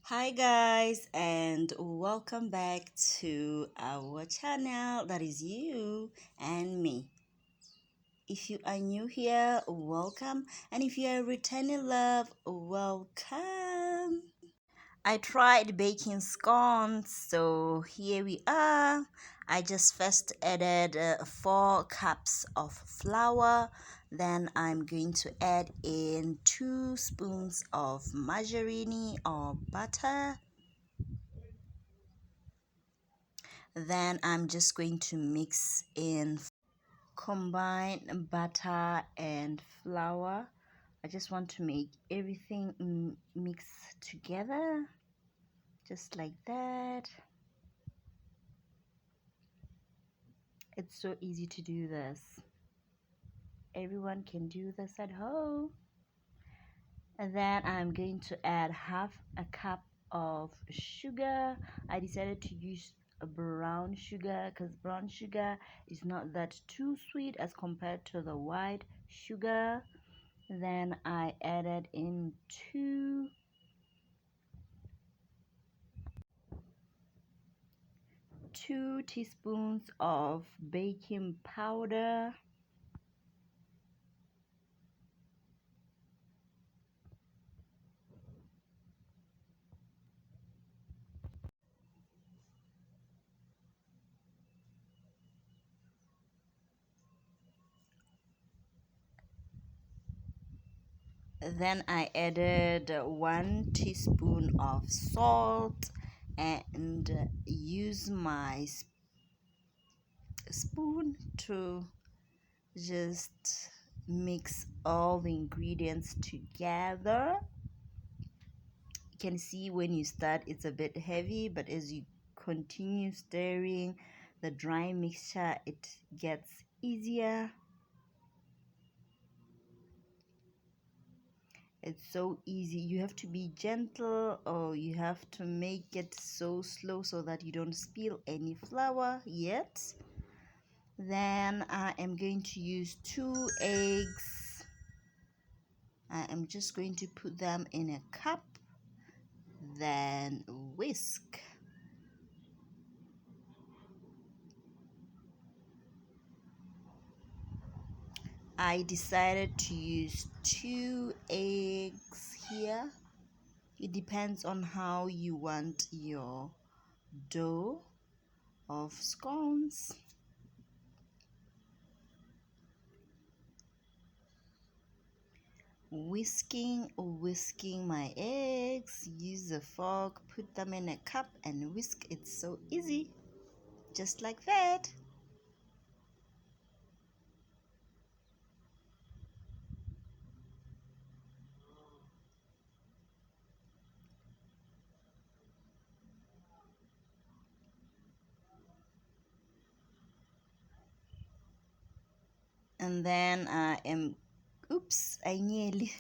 Hi guys, and welcome back to our channel, that is you and me. If you are new here, welcome, and if you are returning love, welcome. I tried baking scones, so here we are. I just first added 4 cups of flour. Then I'm going to add in 2 spoons of margarine or butter. Then I'm just going to mix in, combine butter and flour. I just want to make everything mix together, just like that. It's so easy to do this. Everyone can do this at home. And then I'm going to add half a cup of sugar. I decided to use a brown sugar because brown sugar is not that too sweet as compared to the white sugar. Then I added in 2 teaspoons of baking powder. Then I added 1 teaspoon of salt and use my spoon to just mix all the ingredients together. You can see when you start it's a bit heavy, but as you continue stirring the dry mixture, it gets easier. It's so easy. You have to be gentle, or you have to make it so slow so that you don't spill any flour yet. Then I am going to use 2 eggs. I am just going to put them in a cup, then whisk. I decided to use 2 eggs here. It depends on how you want your dough of scones. Whisking my eggs. Use a fork, put them in a cup and whisk. It's so easy, just like that. And then I nearly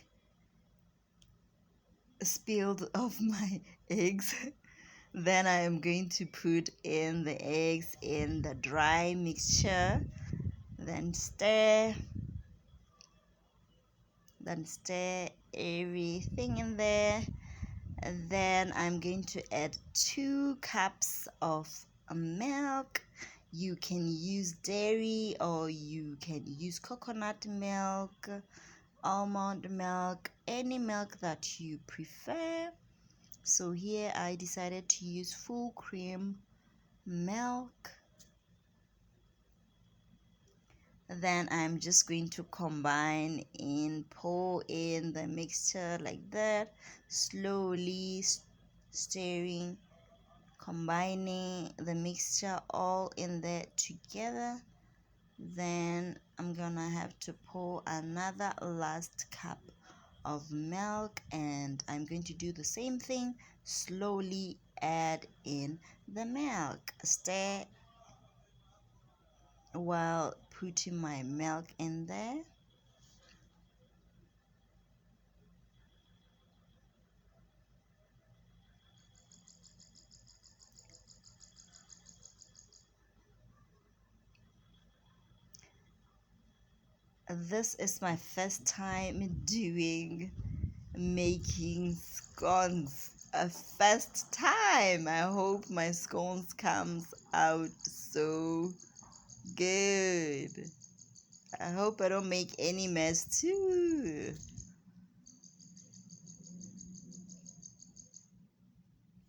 spilled off my eggs. Then I am going to put in the eggs in the dry mixture, then stir everything in there. And then I'm going to add 2 cups of milk. You can use dairy or you can use coconut milk, almond milk, any milk that you prefer. So here I decided to use full cream milk. Then I'm just going to pour in the mixture like that, slowly stirring, combining the mixture all in there together. Then I'm gonna have to pour another last cup of milk, and I'm going to do the same thing. Slowly add in the milk, stir while putting my milk in there. This is my first time making scones. a first time. I hope my scones comes out so good. I hope I don't make any mess too.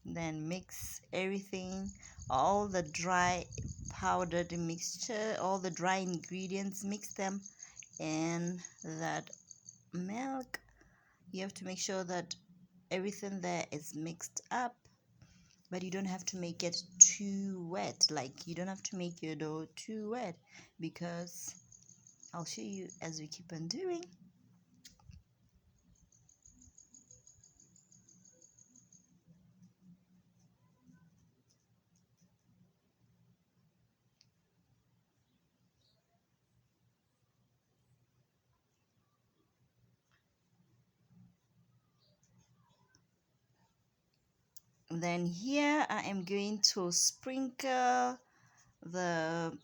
Then mix everything, all the dry powdered mixture, all the dry ingredients, mix them in that milk. You have to make sure that everything there is mixed up, but you don't have to make it too wet. Like, you don't have to make your dough too wet, because I'll show you as we keep on doing. Then here I am going to sprinkle the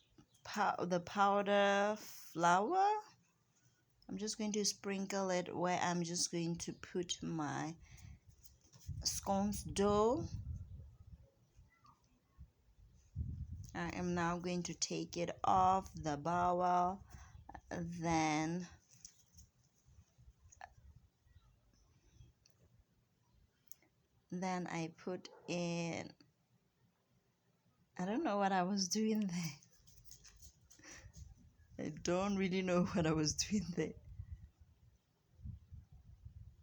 powder flour. I'm just going to sprinkle it where I'm just going to put my scones dough. I am now going to take it off the bowl. Then I put in, I don't know what I was doing there. I don't really know what I was doing there.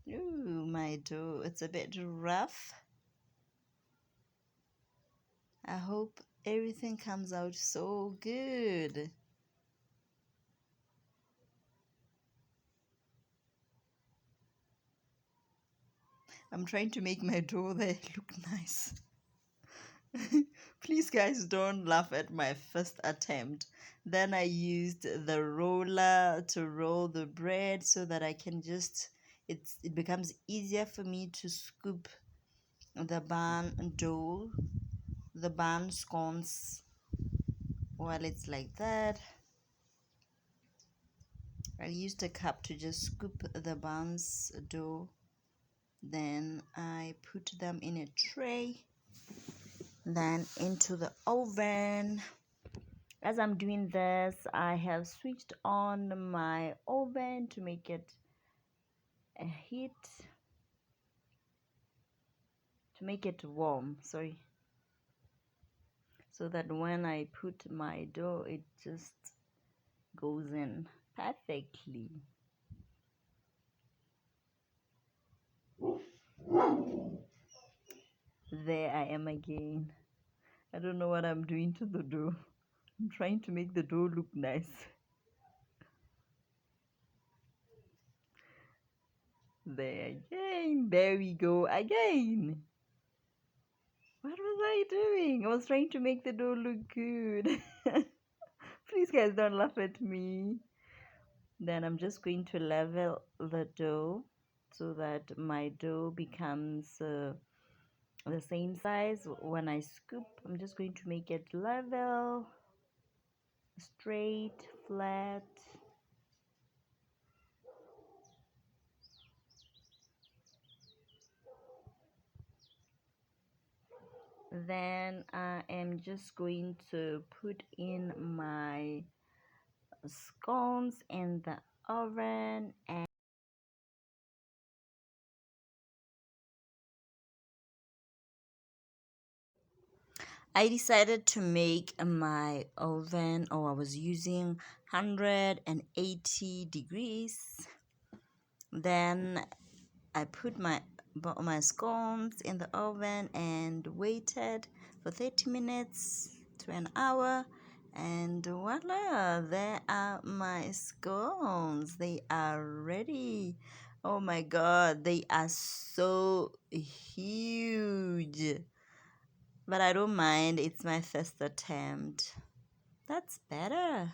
Ooh, my dough, it's a bit rough. I hope everything comes out so good. I'm trying to make my dough there look nice. Please guys, don't laugh at my first attempt. Then I used the roller to roll the bread so that I can just, it becomes easier for me to scoop the bun dough, the bun scones while it's like that. I used a cup to just scoop the buns dough. Then I put them in a tray, then into the oven. As I'm doing this, I have switched on my oven to make it a heat, to make it warm, sorry, so that when I put my dough, it just goes in perfectly. There I am again. I don't know what I'm doing to the dough. I'm trying to make the dough look nice. There again. There we go again. What was I doing? I was trying to make the dough look good. Please guys, don't laugh at me. Then I'm just going to level the dough so that my dough becomes the same size. When I scoop, I'm just going to make it level, straight, flat. Then I am just going to put in my scones in the oven, and I decided to make my oven, or I was using 180 degrees. Then I put my scones in the oven and waited for 30 minutes to an hour, and voila, there are my scones. They are ready. Oh my god, they are so huge, but I don't mind. It's my first attempt. That's better.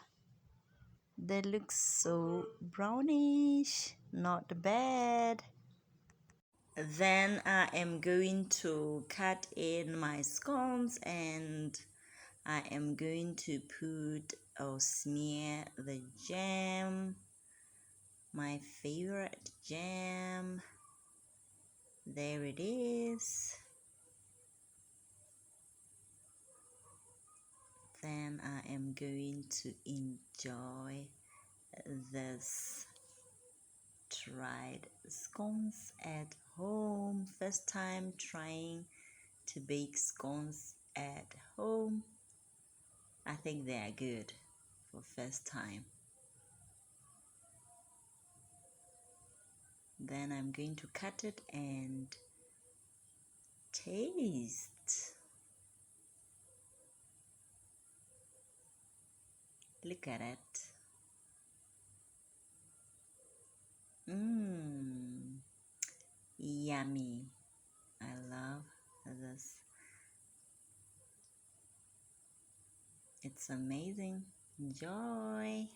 They look so brownish, not bad. Then I am going to cut in my scones, and I am going to put or smear the jam, my favorite jam. There it is. Then I am going to enjoy this tried scones at home. First time trying to bake scones at home. I think they are good for first time. Then I'm going to cut it and taste. Look at it. Yummy. I love this. It's amazing. Enjoy.